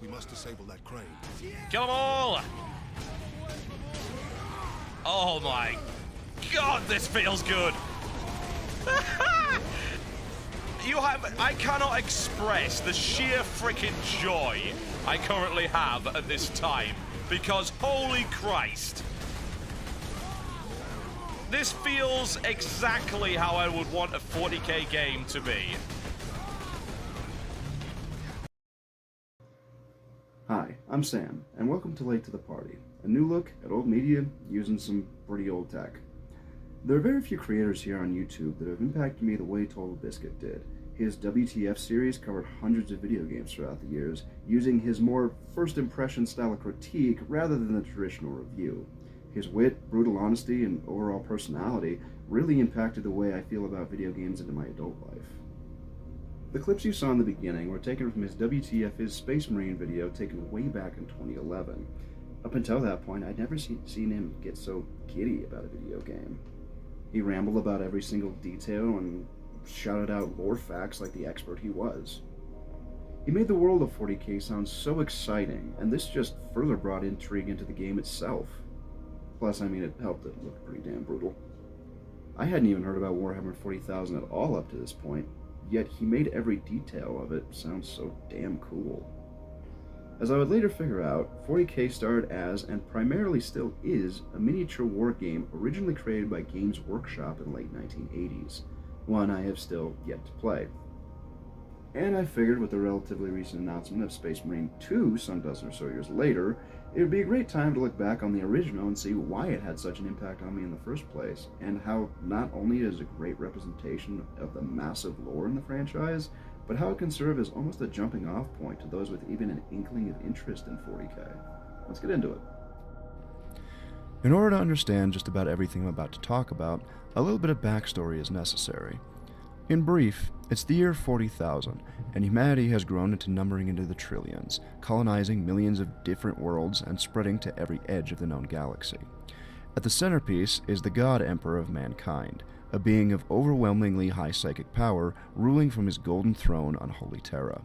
We must disable that crane. Kill them all! Oh my god, this feels good! I cannot express the sheer freaking joy I currently have at this time, because holy Christ. This feels exactly how I would want a 40k game to be. Hi, I'm Sam, and welcome to Late to the Party, a new look at old media using some pretty old tech. There are very few creators here on YouTube that have impacted me the way Total Biscuit did. His WTF series covered hundreds of video games throughout the years, using his more first impression style of critique rather than the traditional review. His wit, brutal honesty, and overall personality really impacted the way I feel about video games into my adult life. The clips you saw in the beginning were taken from his WTF is Space Marine video taken way back in 2011. Up until that point, I'd never seen him get so giddy about a video game. He rambled about every single detail and shouted out lore facts like the expert he was. He made the world of 40k sound so exciting, and this just further brought intrigue into the game itself. Plus, I mean, it helped it look pretty damn brutal. I hadn't even heard about Warhammer 40,000 at all up to this point, yet he made every detail of it sound so damn cool. As I would later figure out, 40k started as, and primarily still is, a miniature war game originally created by Games Workshop in the late 1980s, one I have still yet to play. And I figured with the relatively recent announcement of Space Marine 2 some dozen or so years later, it would be a great time to look back on the original and see why it had such an impact on me in the first place, and how not only is it a great representation of the massive lore in the franchise, but how it can serve as almost a jumping off point to those with even an inkling of interest in 40k. Let's get into it. In order to understand just about everything I'm about to talk about, a little bit of backstory is necessary. In brief, it's the year 40,000, and humanity has grown into numbering into the trillions, colonizing millions of different worlds and spreading to every edge of the known galaxy. At the centerpiece is the God Emperor of mankind, a being of overwhelmingly high psychic power, ruling from his golden throne on Holy Terra.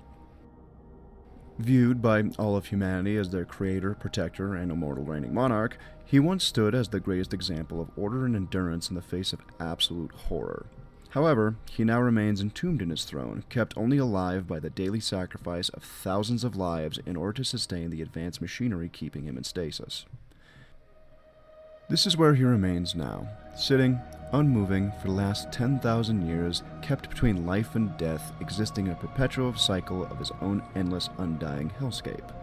Viewed by all of humanity as their creator, protector, and immortal reigning monarch, he once stood as the greatest example of order and endurance in the face of absolute horror. However, he now remains entombed in his throne, kept only alive by the daily sacrifice of thousands of lives in order to sustain the advanced machinery keeping him in stasis. This is where he remains now, sitting, unmoving, for the last 10,000 years, kept between life and death, existing in a perpetual cycle of his own endless, undying hellscape.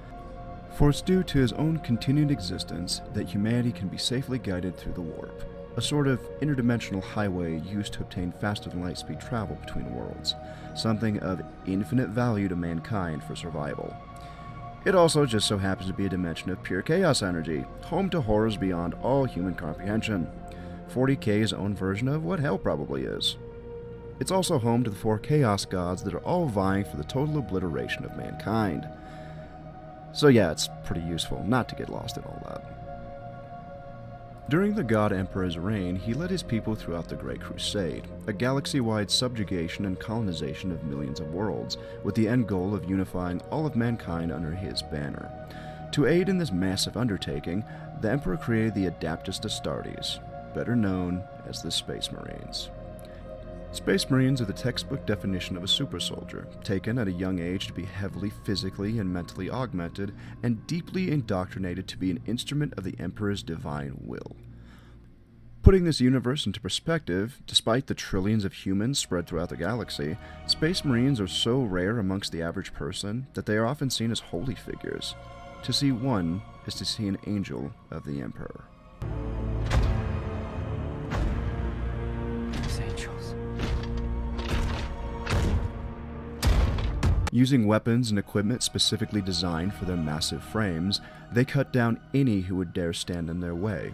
For it's due to his own continued existence that humanity can be safely guided through the warp, a sort of interdimensional highway used to obtain faster-than-light-speed travel between worlds, something of infinite value to mankind for survival. It also just so happens to be a dimension of pure chaos energy, home to horrors beyond all human comprehension. 40k's own version of what hell probably is. It's also home to the 4 chaos gods that are all vying for the total obliteration of mankind. So yeah, it's pretty useful not to get lost in all that. During the God Emperor's reign, he led his people throughout the Great Crusade, a galaxy-wide subjugation and colonization of millions of worlds, with the end goal of unifying all of mankind under his banner. To aid in this massive undertaking, the Emperor created the Adeptus Astartes, better known as the Space Marines. Space Marines are the textbook definition of a super soldier, taken at a young age to be heavily physically and mentally augmented, and deeply indoctrinated to be an instrument of the Emperor's divine will. Putting this universe into perspective, despite the trillions of humans spread throughout the galaxy, Space Marines are so rare amongst the average person that they are often seen as holy figures. To see one is to see an angel of the Emperor. Using weapons and equipment specifically designed for their massive frames, they cut down any who would dare stand in their way.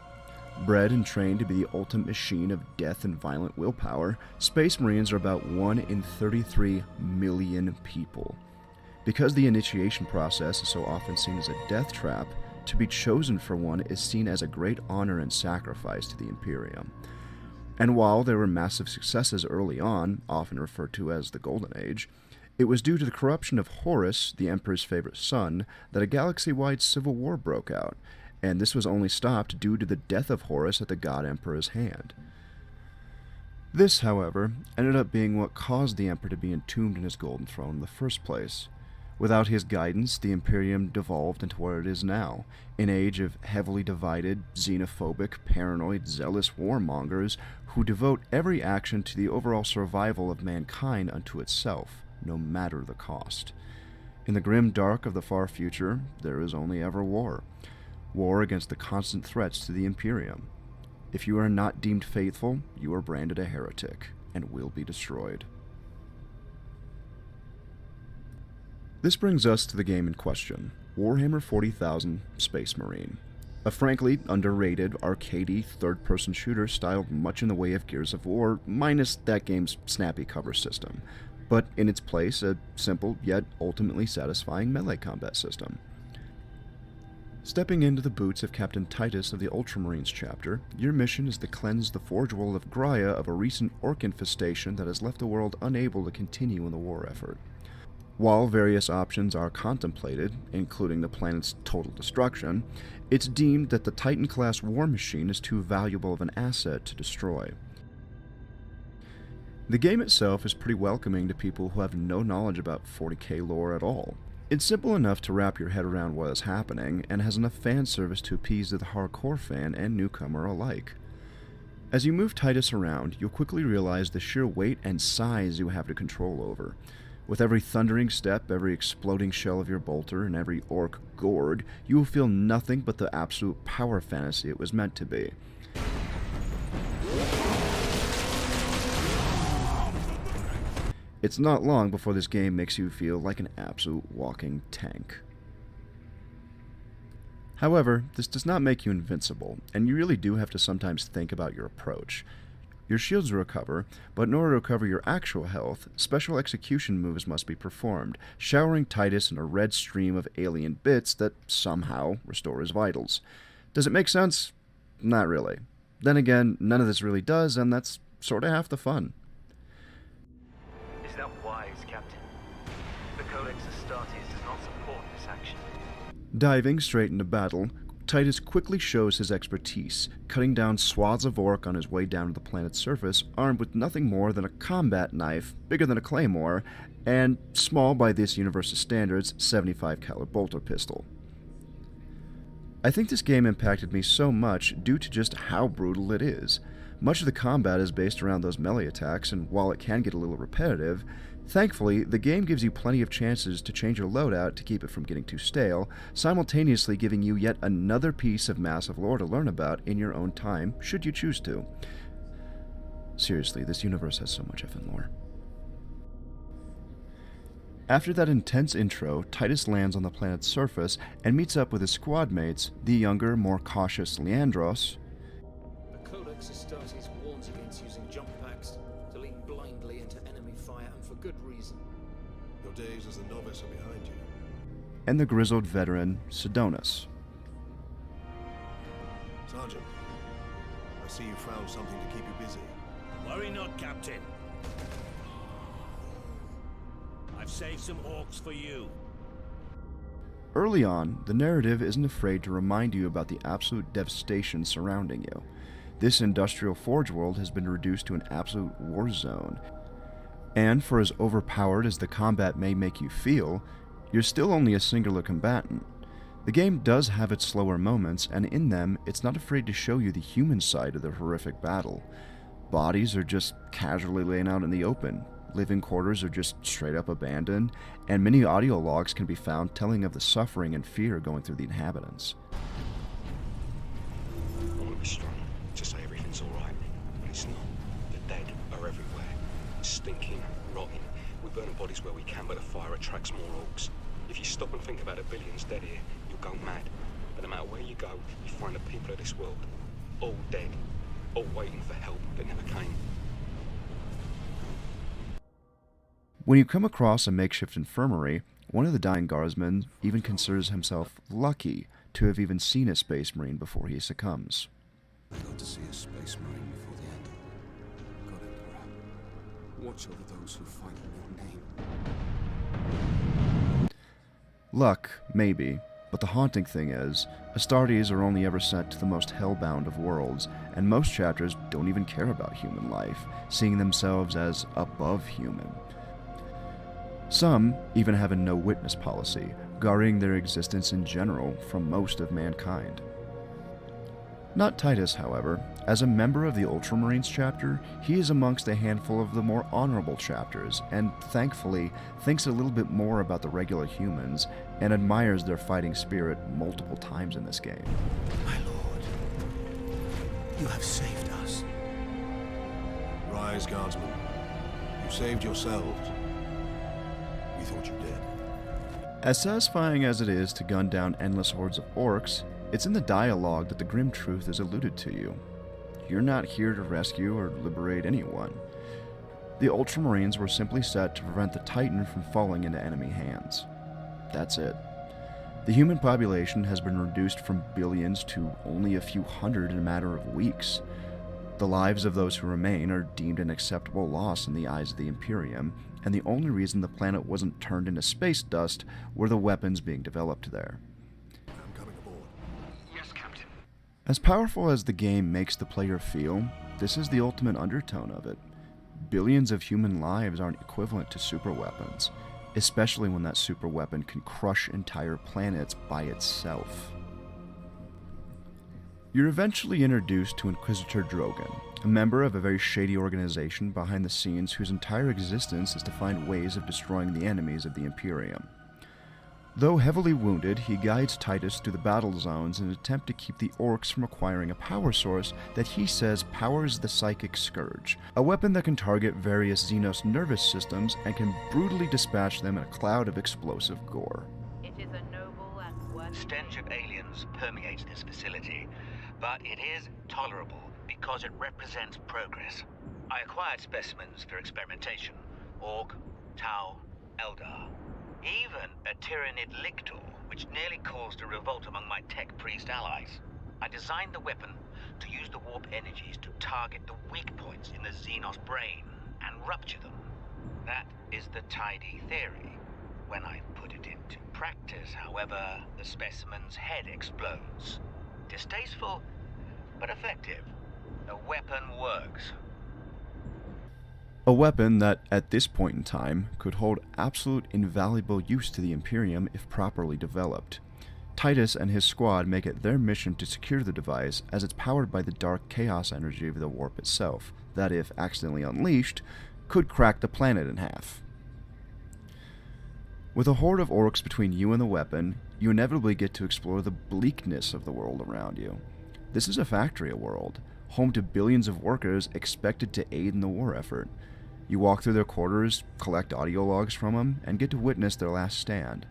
Bred and trained to be the ultimate machine of death and violent willpower, Space Marines are about 1 in 33 million people. Because the initiation process is so often seen as a death trap, to be chosen for one is seen as a great honor and sacrifice to the Imperium. And while there were massive successes early on, often referred to as the Golden Age, It was due to the corruption of Horus, the Emperor's favorite son, that a galaxy-wide civil war broke out, and this was only stopped due to the death of Horus at the God Emperor's hand. This, however, ended up being what caused the Emperor to be entombed in his golden throne in the first place. Without his guidance, the Imperium devolved into what it is now, an age of heavily divided, xenophobic, paranoid, zealous warmongers who devote every action to the overall survival of mankind unto itself, no matter the cost. In the grim dark of the far future, there is only ever war. War against the constant threats to the Imperium. If you are not deemed faithful, you are branded a heretic, and will be destroyed. This brings us to the game in question, Warhammer 40,000 Space Marine. A frankly underrated, arcadey, third-person shooter styled much in the way of Gears of War, minus that game's snappy cover system, but in its place, a simple yet ultimately satisfying melee combat system. Stepping into the boots of Captain Titus of the Ultramarines chapter, your mission is to cleanse the Forge World of Graia of a recent orc infestation that has left the world unable to continue in the war effort. While various options are contemplated, including the planet's total destruction, it's deemed that the Titan-class war machine is too valuable of an asset to destroy. The game itself is pretty welcoming to people who have no knowledge about 40k lore at all. It's simple enough to wrap your head around what is happening, and has enough fan service to appease the hardcore fan and newcomer alike. As you move Titus around, you'll quickly realize the sheer weight and size you have to control over. With every thundering step, every exploding shell of your bolter, and every orc gourd, you will feel nothing but the absolute power fantasy it was meant to be. It's not long before this game makes you feel like an absolute walking tank. However, this does not make you invincible, and you really do have to sometimes think about your approach. Your shields recover, but in order to recover your actual health, special execution moves must be performed, showering Titus in a red stream of alien bits that somehow restore his vitals. Does it make sense? Not really. Then again, none of this really does, and that's sort of half the fun. Is that wise, Captain? The Codex Astartes does not support this action. Diving straight into battle, Titus quickly shows his expertise, cutting down swaths of orc on his way down to the planet's surface, armed with nothing more than a combat knife, bigger than a claymore, and small by this universe's standards, 75 caliber bolter pistol. I think this game impacted me so much due to just how brutal it is. Much of the combat is based around those melee attacks, and while it can get a little repetitive, thankfully, the game gives you plenty of chances to change your loadout to keep it from getting too stale, simultaneously giving you yet another piece of massive lore to learn about in your own time, should you choose to. Seriously, this universe has so much effing lore. After that intense intro, Titus lands on the planet's surface and meets up with his squad mates, the younger, more cautious Leandros. The Codex Astartes warns against using jump packs to leap blindly into enemy fire, and for good reason. Your days as a novice are behind you. And the grizzled veteran, Sidonus. Sergeant, I see you found something to keep you busy. Worry not, Captain. I've saved some orcs for you. Early on, the narrative isn't afraid to remind you about the absolute devastation surrounding you. This industrial forge world has been reduced to an absolute war zone. And for as overpowered as the combat may make you feel, you're still only a singular combatant. The game does have its slower moments, and in them, it's not afraid to show you the human side of the horrific battle. Bodies are just casually laying out in the open. Living quarters are just straight up abandoned, and many audio logs can be found telling of the suffering and fear going through the inhabitants. I want to be strong, to say everything's alright, but it's not. The dead are everywhere, stinking, rotting. We burn the bodies where we can, but the fire attracts more orcs. If you stop and think about the billions dead here, you'll go mad. But no matter where you go, you find the people of this world, all dead, all waiting for help that never came. When you come across a makeshift infirmary, one of the dying guardsmen even considers himself lucky to have even seen a space marine before he succumbs. I got to see a space marine before the end. God Emperor, watch over those who fight in your name. Luck, maybe, but the haunting thing is, Astartes are only ever sent to the most hellbound of worlds, and most chapters don't even care about human life, seeing themselves as above human. Some even have a no-witness policy, guarding their existence in general from most of mankind. Not Titus, however. As a member of the Ultramarines chapter, he is amongst a handful of the more honorable chapters, and thankfully thinks a little bit more about the regular humans, and admires their fighting spirit multiple times in this game. My lord, you have saved us. Rise, guardsmen. You saved yourselves. We thought you did. As satisfying as it is to gun down endless hordes of orcs, it's in the dialogue that the grim truth is alluded to you. You're not here to rescue or liberate anyone. The Ultramarines were simply set to prevent the Titan from falling into enemy hands. That's it. The human population has been reduced from billions to only a few hundred in a matter of weeks. The lives of those who remain are deemed an acceptable loss in the eyes of the Imperium, and the only reason the planet wasn't turned into space dust were the weapons being developed there. I'm coming aboard. Yes, Captain. As powerful as the game makes the player feel, this is the ultimate undertone of it. Billions of human lives aren't equivalent to superweapons, especially when that superweapon can crush entire planets by itself. You're eventually introduced to Inquisitor Drogon, a member of a very shady organization behind the scenes whose entire existence is to find ways of destroying the enemies of the Imperium. Though heavily wounded, he guides Titus through the battle zones in an attempt to keep the orcs from acquiring a power source that he says powers the Psychic Scourge, a weapon that can target various Xenos nervous systems and can brutally dispatch them in a cloud of explosive gore. It is a noble and worthy Stench of aliens permeates this facility, but it is tolerable because it represents progress. I acquired specimens for experimentation. Orc, Tau, Eldar. Even a Tyranid Lictor, which nearly caused a revolt among my tech priest allies. I designed the weapon to use the warp energies to target the weak points in the Xenos brain and rupture them. That is the tidy theory. When I put it into practice, however, the specimen's head explodes. Distasteful, but effective. The weapon works. A weapon that, at this point in time, could hold absolute invaluable use to the Imperium if properly developed. Titus and his squad make it their mission to secure the device, as it's powered by the dark chaos energy of the warp itself, that if accidentally unleashed, could crack the planet in half. With a horde of orcs between you and the weapon, you inevitably get to explore the bleakness of the world around you. This is a factory world, home to billions of workers expected to aid in the war effort. You walk through their quarters, collect audio logs from them, and get to witness their last stand.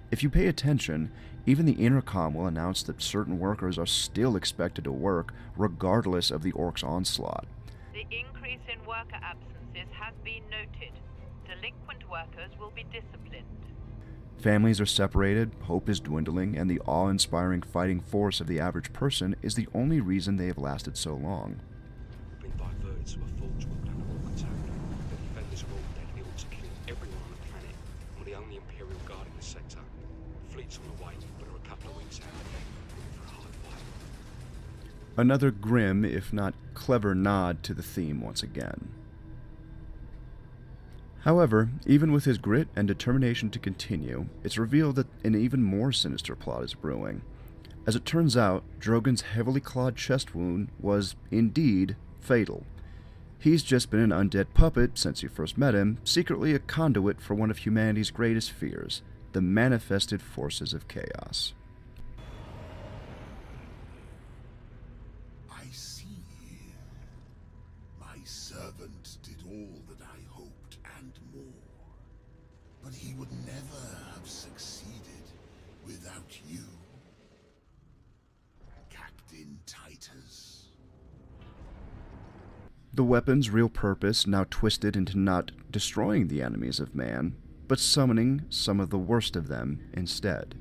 If you pay attention, even the intercom will announce that certain workers are still expected to work regardless of the orcs' onslaught. The increase in worker absences has been noted. Delinquent workers will be disciplined. Families are separated, hope is dwindling, and the awe-inspiring fighting force of the average person is the only reason they have lasted so long. Been diverted to a forge world under Orc attack. The defenders are all dead. The Orcs are killing everyone on the planet. We're the only Imperial Guard in the sector. Fleet's on the way, but are a couple of weeks out. Looking for a hard fight. Another grim, if not clever, nod to the theme once again. However, even with his grit and determination to continue, it's revealed that an even more sinister plot is brewing. As it turns out, Drogon's heavily clawed chest wound was, indeed, fatal. He's just been an undead puppet since you first met him, secretly a conduit for one of humanity's greatest fears, the manifested forces of chaos. I see. My servant did all that I hoped and more. But he would never have succeeded without you. Captain Titus. The weapon's real purpose now twisted into not destroying the enemies of man, but summoning some of the worst of them instead.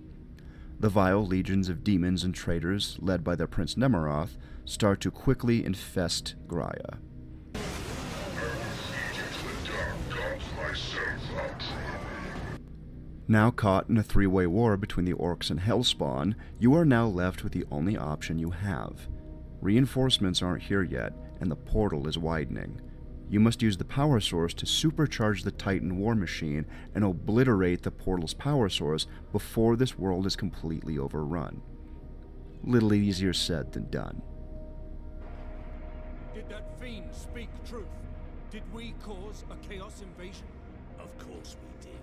The vile legions of demons and traitors, led by their Prince Nemeroth, start to quickly infest Graia. Now caught in a three-way war between the Orcs and Hellspawn, you are now left with the only option you have. Reinforcements aren't here yet, and the portal is widening. You must use the power source to supercharge the Titan war machine and obliterate the portal's power source before this world is completely overrun. Little easier said than done. Did that fiend speak truth? Did we cause a chaos invasion? Of course we did.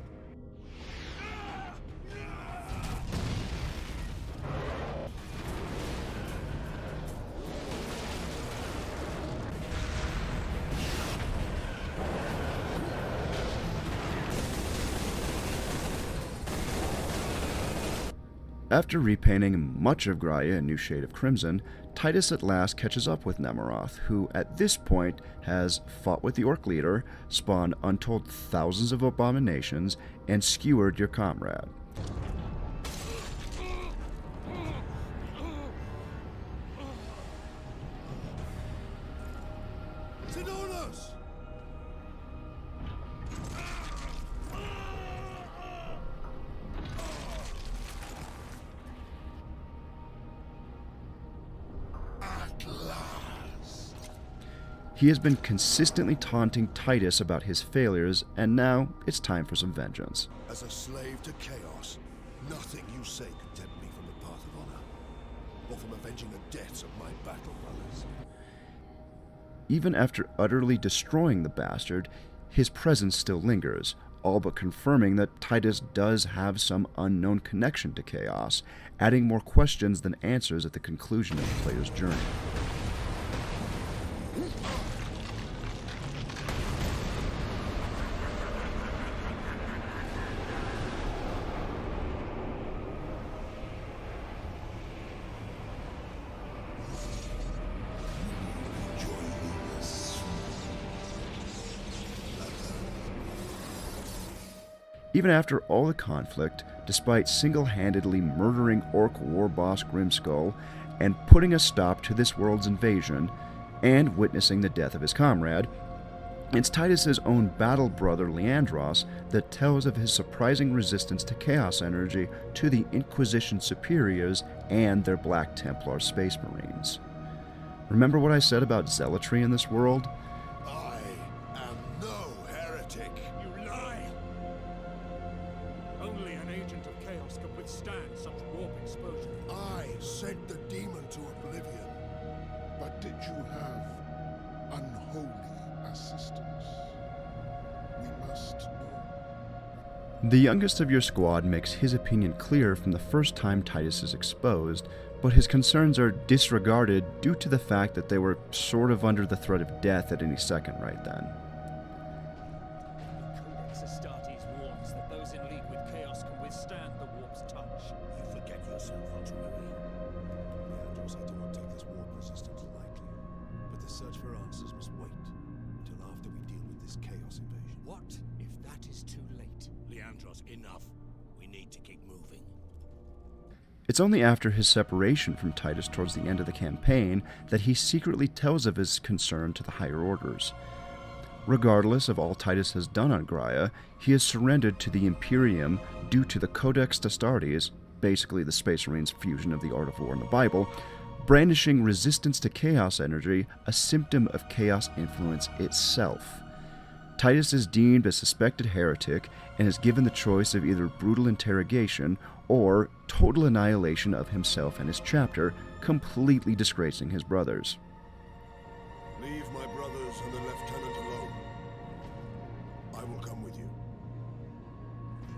After repainting much of Graia a new shade of crimson, Titus at last catches up with Nemeroth, who at this point has fought with the Orc leader, spawned untold thousands of abominations, and skewered your comrade. He has been consistently taunting Titus about his failures, and now it's time for some vengeance. As a slave to chaos, nothing you say could tempt me from the path of honor, or from avenging the deaths of my battle brothers. Even after utterly destroying the bastard, his presence still lingers, all but confirming that Titus does have some unknown connection to chaos, adding more questions than answers at the conclusion of the player's journey. Even after all the conflict, despite single-handedly murdering Orc war boss Grimskull and putting a stop to this world's invasion, and witnessing the death of his comrade, it's Titus's own battle brother Leandros that tells of his surprising resistance to chaos energy to the Inquisition superiors and their Black Templar Space Marines. Remember what I said about zealotry in this world? I am no heretic. You lie! Only an agent of chaos can withstand such warp exposure. I sent the demon to oblivion. But did you have unholy assistance? We must know. The youngest of your squad makes his opinion clear from the first time Titus is exposed, but his concerns are disregarded due to the fact that they were sort of under the threat of death at any second right then. Codex Astartes warns that those in league with chaos can withstand the warp's touch. You forget yourself, Ultramarine. Leandros, I do not take this warp resistance lightly, but the search for answers must wait until after we deal with this chaos invasion. What if that is too late? Leandros, enough. We need to keep moving. It's only after his separation from Titus towards the end of the campaign that he secretly tells of his concern to the higher orders. Regardless of all Titus has done on Graia, he has surrendered to the Imperium due to the Codex Astartes, basically the Space Marines' fusion of the art of war and the Bible, brandishing resistance to chaos energy, a symptom of chaos influence itself. Titus is deemed a suspected heretic and is given the choice of either brutal interrogation or total annihilation of himself and his chapter, completely disgracing his brothers. Leave my brothers and the lieutenant alone. I will come with you.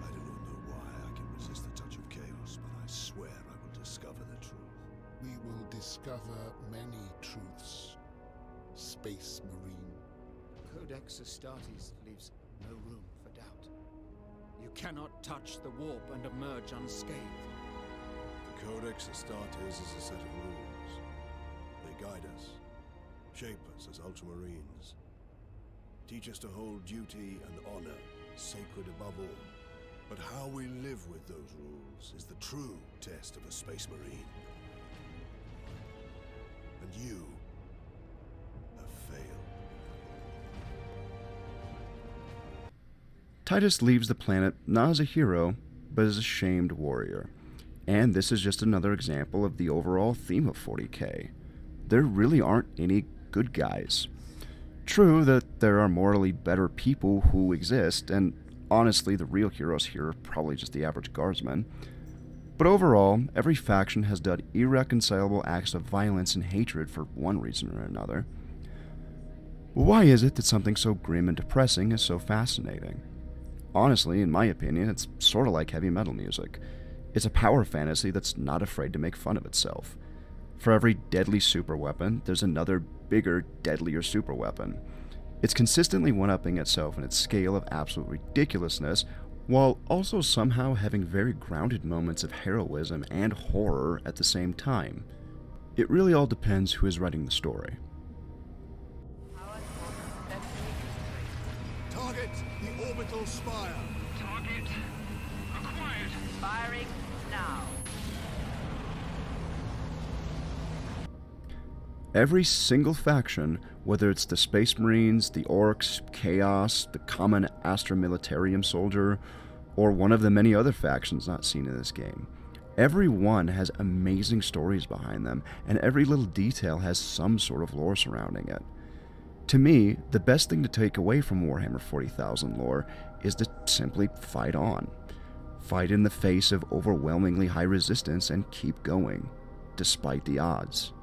I do not know why I can resist the touch of chaos, but I swear I will discover the truth. We will discover many truths, Space Marine. Codex Astartes leaves no room for doubt. You cannot touch the warp and emerge unscathed. The Codex Astartes is a set of rules. They guide us, shape us as Ultramarines, teach us to hold duty and honor sacred above all. But how we live with those rules is the true test of a Space Marine. And you have failed. Titus leaves the planet not as a hero, but is a shamed warrior. And this is just another example of the overall theme of 40k. There really aren't any good guys. True that there are morally better people who exist, and honestly the real heroes here are probably just the average guardsman. But overall, every faction has done irreconcilable acts of violence and hatred for one reason or another. Why is it that something so grim and depressing is so fascinating? Honestly, in my opinion, it's sort of like heavy metal music. It's a power fantasy that's not afraid to make fun of itself. For every deadly superweapon, there's another bigger, deadlier superweapon. It's consistently one-upping itself in its scale of absolute ridiculousness, while also somehow having very grounded moments of heroism and horror at the same time. It really all depends who is writing the story. Target the orbital spire. Target acquired. Firing now. Every single faction, whether it's the Space Marines, the Orcs, Chaos, the common Astra Militarium soldier, or one of the many other factions not seen in this game, every one has amazing stories behind them, and every little detail has some sort of lore surrounding it. To me, the best thing to take away from Warhammer 40,000 lore is to simply fight on. Fight in the face of overwhelmingly high resistance and keep going, despite the odds.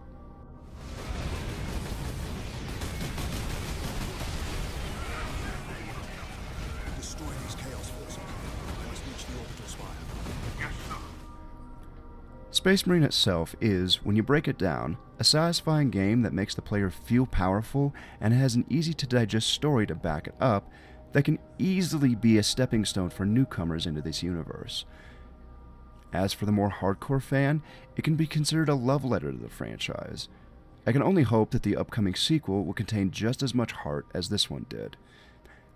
Destroy these chaos forces. I must reach the orbital spire. Yes, sir. Space Marine itself is, when you break it down, a satisfying game that makes the player feel powerful and has an easy-to-digest story to back it up that can easily be a stepping stone for newcomers into this universe. As for the more hardcore fan, it can be considered a love letter to the franchise. I can only hope that the upcoming sequel will contain just as much heart as this one did.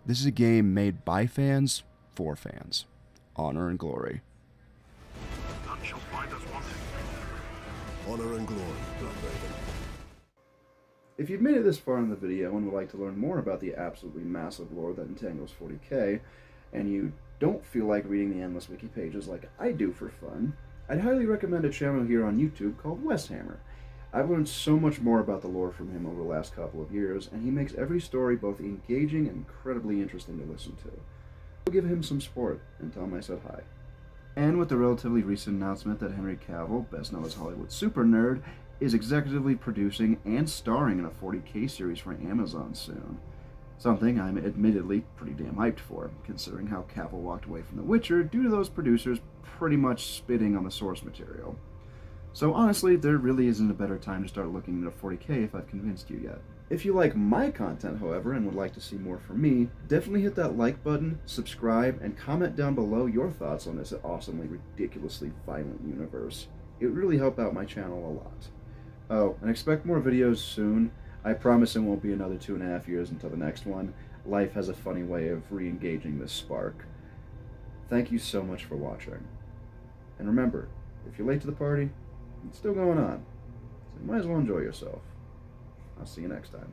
This is a game made by fans, for fans. Honor and glory. None shall find us wanting. Honor and glory, Bloodbraven. If you've made it this far in the video and would like to learn more about the absolutely massive lore that entangles 40k, and you don't feel like reading the endless wiki pages like I do for fun, I'd highly recommend a channel here on YouTube called Warhammer. I've learned so much more about the lore from him over the last couple of years, and he makes every story both engaging and incredibly interesting to listen to. I'll give him some support and tell him I said hi. And with the relatively recent announcement that Henry Cavill, best known as Hollywood Super Nerd, is executively producing and starring in a 40k series for Amazon soon. Something I'm admittedly pretty damn hyped for, considering how Cavill walked away from The Witcher due to those producers pretty much spitting on the source material. So honestly, there really isn't a better time to start looking into 40k if I've convinced you yet. If you like my content, however, and would like to see more from me, definitely hit that like button, subscribe, and comment down below your thoughts on this awesomely, ridiculously violent universe. It would really help out my channel a lot. Oh, and expect more videos soon. I promise it won't be another 2.5 years until the next one. Life has a funny way of re-engaging this spark. Thank you so much for watching. And remember, if you're late to the party, it's still going on, so you might as well enjoy yourself. I'll see you next time.